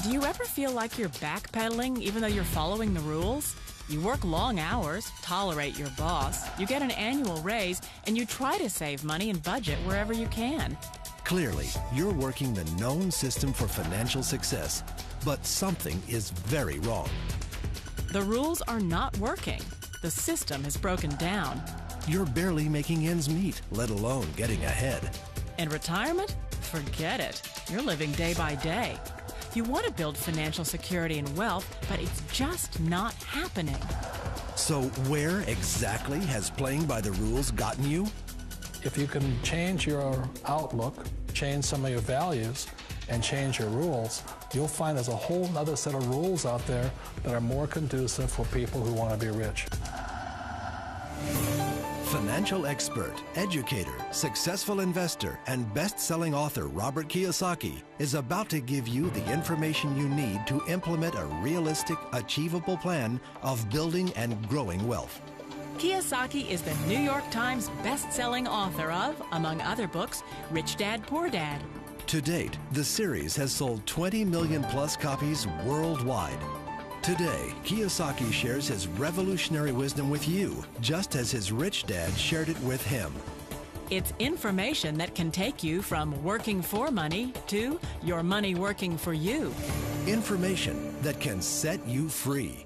Do you ever feel like you're backpedaling even though you're following the rules? You work long hours, tolerate your boss, you get an annual raise, and you try to save money and budget wherever you can. Clearly, you're working the known system for financial success, but something is very wrong. The rules are not working. The system has broken down. You're barely making ends meet, let alone getting ahead. And retirement? Forget it. You're living day by day. You want to build financial security and wealth, but it's just not happening. So where exactly has playing by the rules gotten you? If you can change your outlook, change some of your values, and change your rules, you'll find there's a whole other set of rules out there that are more conducive for people who want to be rich. Financial expert, educator, successful investor, and best-selling author Robert Kiyosaki is about to give you the information you need to implement a realistic, achievable plan of building and growing wealth. Kiyosaki is the New York Times best-selling author of, among other books, Rich Dad, Poor Dad. To date, the series has sold 20 million plus copies worldwide. Today, Kiyosaki shares his revolutionary wisdom with you, just as his rich dad shared it with him. It's information that can take you from working for money to your money working for you. Information that can set you free.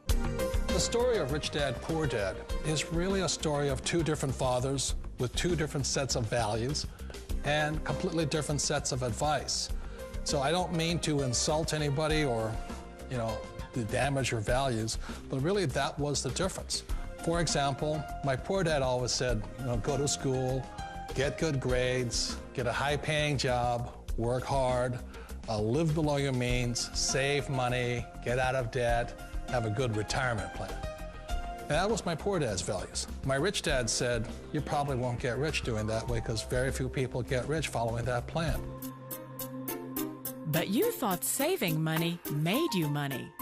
The story of Rich Dad, Poor Dad is really a story of two different fathers with two different sets of values and completely different sets of advice. So I don't mean to insult anybody or, to damage your values, but really that was the difference. For example, my poor dad always said, go to school, get good grades, get a high-paying job, work hard, live below your means, save money, get out of debt, have a good retirement plan. And that was my poor dad's values. My rich dad said, you probably won't get rich doing that way because very few people get rich following that plan. But you thought saving money made you money.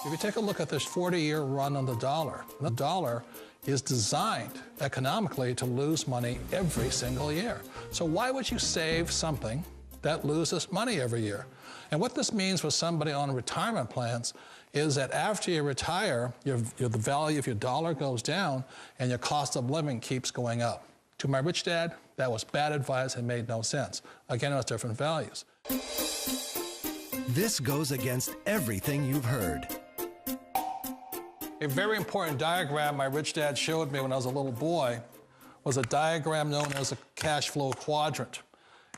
If you take a look at this 40-year run on the dollar is designed economically to lose money every single year. So why would you save something that loses money every year? And what this means for somebody on retirement plans is that after you retire, the value of your dollar goes down and your cost of living keeps going up. To my rich dad, that was bad advice and made no sense. Again, it was different values. This goes against everything you've heard. A very important diagram my rich dad showed me when I was a little boy was a diagram known as a cash flow quadrant.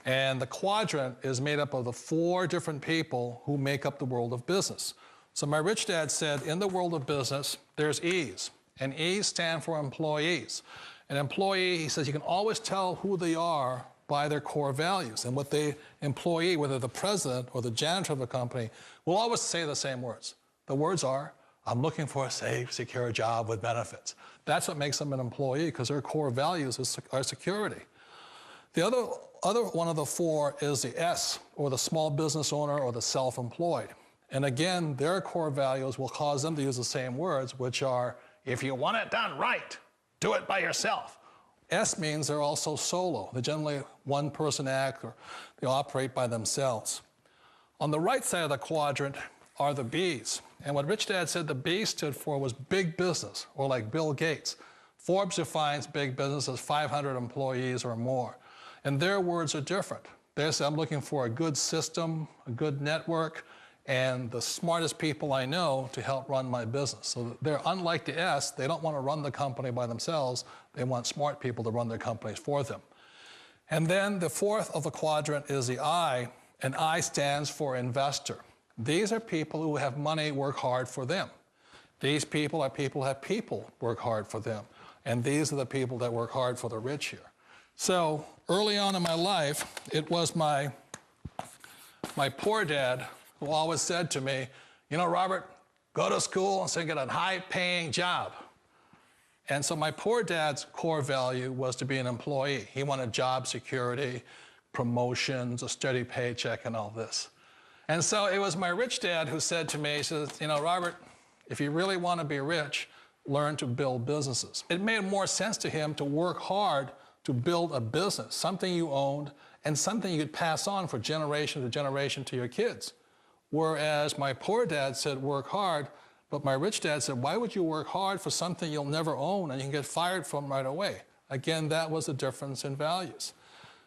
And the quadrant is made up of the four different people who make up the world of business. So my rich dad said, in the world of business, there's E's, and E's stand for employees. An employee, he says, you can always tell who they are by their core values. And what the employee, whether the president or the janitor of the company, will always say the same words. The words are, I'm looking for a safe, secure job with benefits. That's what makes them an employee, because their core values are security. The other one of the four is the S, or the small business owner or the self-employed. And again, their core values will cause them to use the same words, which are, if you want it done right, do it by yourself. S means they're also solo. They're generally one-person act, or they operate by themselves. On the right side of the quadrant are the B's. And what Rich Dad said the B stood for was big business, or like Bill Gates. Forbes defines big business as 500 employees or more. And their words are different. They say, I'm looking for a good system, a good network, and the smartest people I know to help run my business. So they're unlike the S. They don't want to run the company by themselves. They want smart people to run their companies for them. And then the fourth of the quadrant is the I, and I stands for investor. These are people who have money work hard for them. These people are people who have people work hard for them. And these are the people that work hard for the rich here. So early on in my life, it was my poor dad who always said to me, Robert, go to school and so get a high-paying job. And so my poor dad's core value was to be an employee. He wanted job security, promotions, a steady paycheck, and all this. And so it was my rich dad who said to me, he says, Robert, if you really want to be rich, learn to build businesses. It made more sense to him to work hard to build a business, something you owned, and something you could pass on for generation to generation to your kids. Whereas my poor dad said, work hard, but my rich dad said, why would you work hard for something you'll never own and you can get fired from right away? Again, that was the difference in values.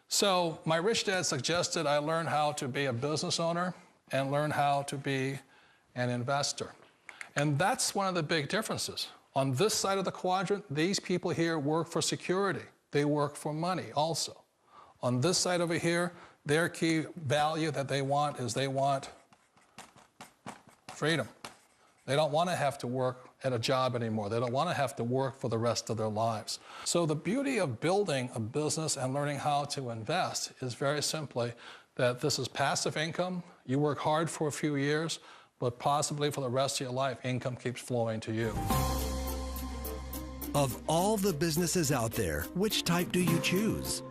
So my rich dad suggested I learn how to be a business owner and learn how to be an investor. And that's one of the big differences. On this side of the quadrant, these people here work for security. They work for money also. On this side over here, their key value that they want is they want freedom. They don't want to have to work at a job anymore. They don't want to have to work for the rest of their lives. So the beauty of building a business and learning how to invest is very simply that this is passive income. You work hard for a few years, but possibly for the rest of your life, income keeps flowing to you. Of all the businesses out there, which type do you choose?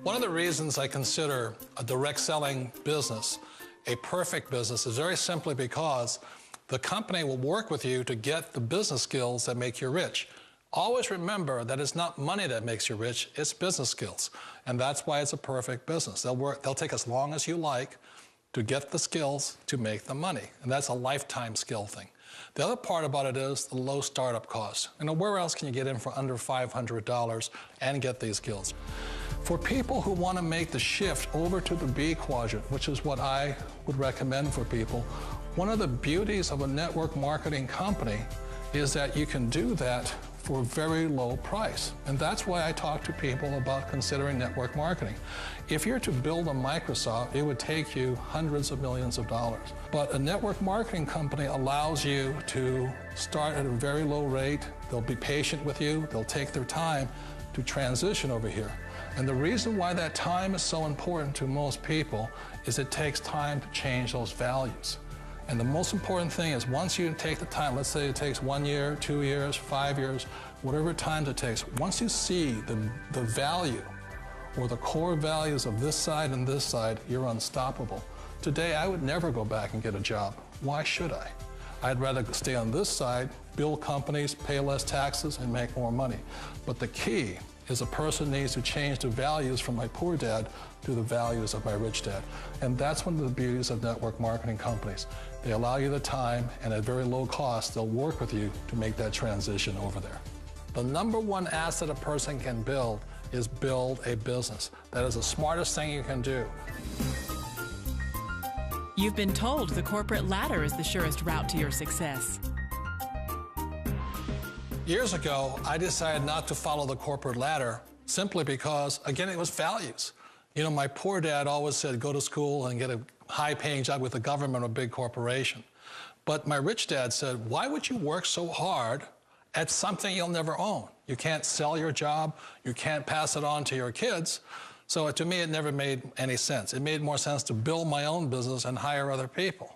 One of the reasons I consider a direct selling business a perfect business is very simply because the company will work with you to get the business skills that make you rich. Always remember that it's not money that makes you rich, it's business skills. And that's why it's a perfect business. They'll take as long as you like to get the skills to make the money. And that's a lifetime skill thing. The other part about it is the low startup cost. You know, where else can you get in for under $500 and get these skills? For people who want to make the shift over to the B quadrant, which is what I would recommend for people, one of the beauties of a network marketing company is that you can do that for a very low price. And that's why I talk to people about considering network marketing. If you're to build a Microsoft, it would take you hundreds of millions of dollars. But a network marketing company allows you to start at a very low rate. They'll be patient with you. They'll take their time to transition over here. And the reason why that time is so important to most people is it takes time to change those values. And the most important thing is once you take the time, let's say it takes 1 year, 2 years, 5 years, whatever time it takes, once you see the value or the core values of this side and this side, you're unstoppable. Today, I would never go back and get a job. Why should I? I'd rather stay on this side, build companies, pay less taxes, and make more money. But the key is a person needs to change the values from my poor dad to the values of my rich dad. And that's one of the beauties of network marketing companies. They allow you the time, and at very low cost, they'll work with you to make that transition over there. The number one asset a person can build is build a business. That is the smartest thing you can do. You've been told the corporate ladder is the surest route to your success. Years ago, I decided not to follow the corporate ladder simply because, again, it was values. You know, my poor dad always said, go to school and get a high-paying job with the government or a big corporation. But my rich dad said, why would you work so hard at something you'll never own? You can't sell your job. You can't pass it on to your kids. So to me, it never made any sense. It made more sense to build my own business and hire other people.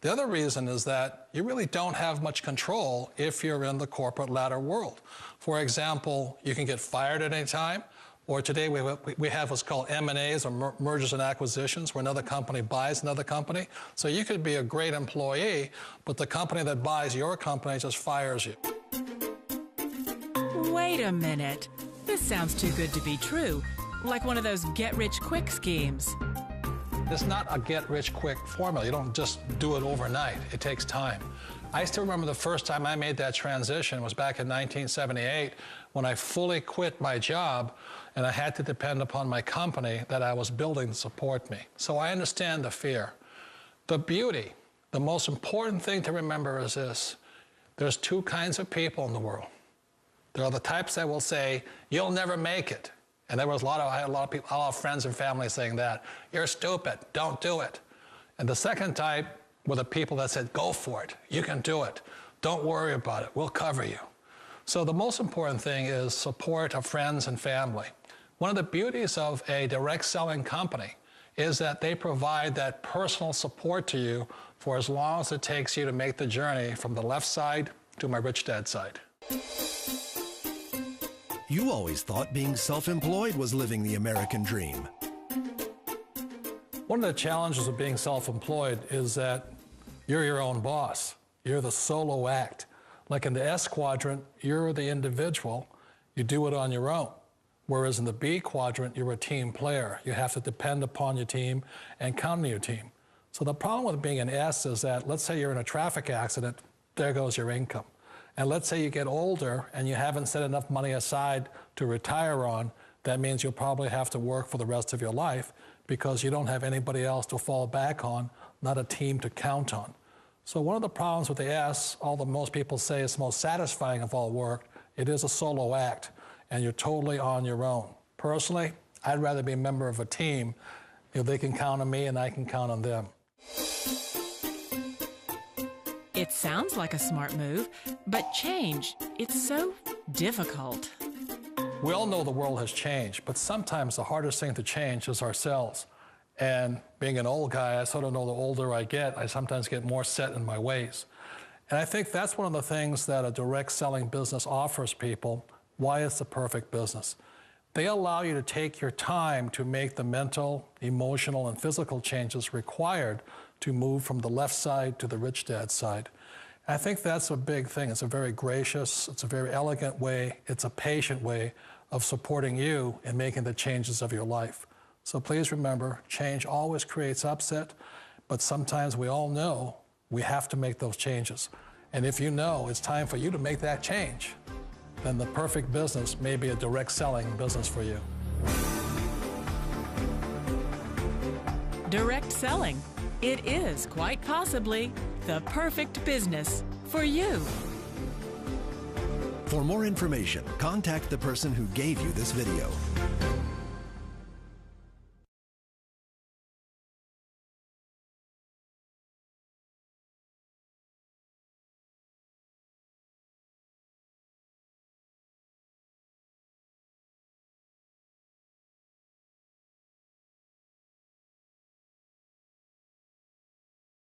The other reason is that you really don't have much control if you're in the corporate ladder world. For example, you can get fired at any time, or today we have what's called M&As, or mergers and acquisitions, where another company buys another company. So you could be a great employee, but the company that buys your company just fires you. Wait a minute. This sounds too good to be true, like one of those get-rich-quick schemes. It's not a get-rich-quick formula. You don't just do it overnight. It takes time. I still remember the first time I made that transition was back in 1978 when I fully quit my job and I had to depend upon my company that I was building to support me. So I understand the fear. The beauty, the most important thing to remember is this. There's two kinds of people in the world. There are the types that will say, you'll never make it. And I had a lot of people, a lot of friends and family saying that. You're stupid, don't do it. And the second type were the people that said, go for it, you can do it. Don't worry about it, we'll cover you. So the most important thing is support of friends and family. One of the beauties of a direct selling company is that they provide that personal support to you for as long as it takes you to make the journey from the left side to my rich dad side. You always thought being self-employed was living the American dream. One of the challenges of being self-employed is that you're your own boss. You're the solo act. Like in the S quadrant, you're the individual. You do it on your own. Whereas in the B quadrant, you're a team player. You have to depend upon your team and count on your team. So the problem with being an S is that, let's say you're in a traffic accident, there goes your income. And let's say you get older and you haven't set enough money aside to retire on, that means you'll probably have to work for the rest of your life because you don't have anybody else to fall back on, not a team to count on. So one of the problems with the S, although most people say it's the most satisfying of all work, it is a solo act, and you're totally on your own. Personally, I'd rather be a member of a team if they can count on me and I can count on them. It sounds like a smart move, but change, it's so difficult. We all know the world has changed, but sometimes the hardest thing to change is ourselves. And being an old guy, I sort of know the older I get, I sometimes get more set in my ways. And I think that's one of the things that a direct selling business offers people, why it's the perfect business. They allow you to take your time to make the mental, emotional, and physical changes required to move from the left side to the rich dad side. And I think that's a big thing. It's a very gracious, it's a very elegant way, it's a patient way of supporting you in making the changes of your life. So please remember, change always creates upset, but sometimes we all know we have to make those changes. And if you know it's time for you to make that change, then the perfect business may be a direct selling business for you. Direct selling. It is quite possibly the perfect business for you. For more information, contact the person who gave you this video.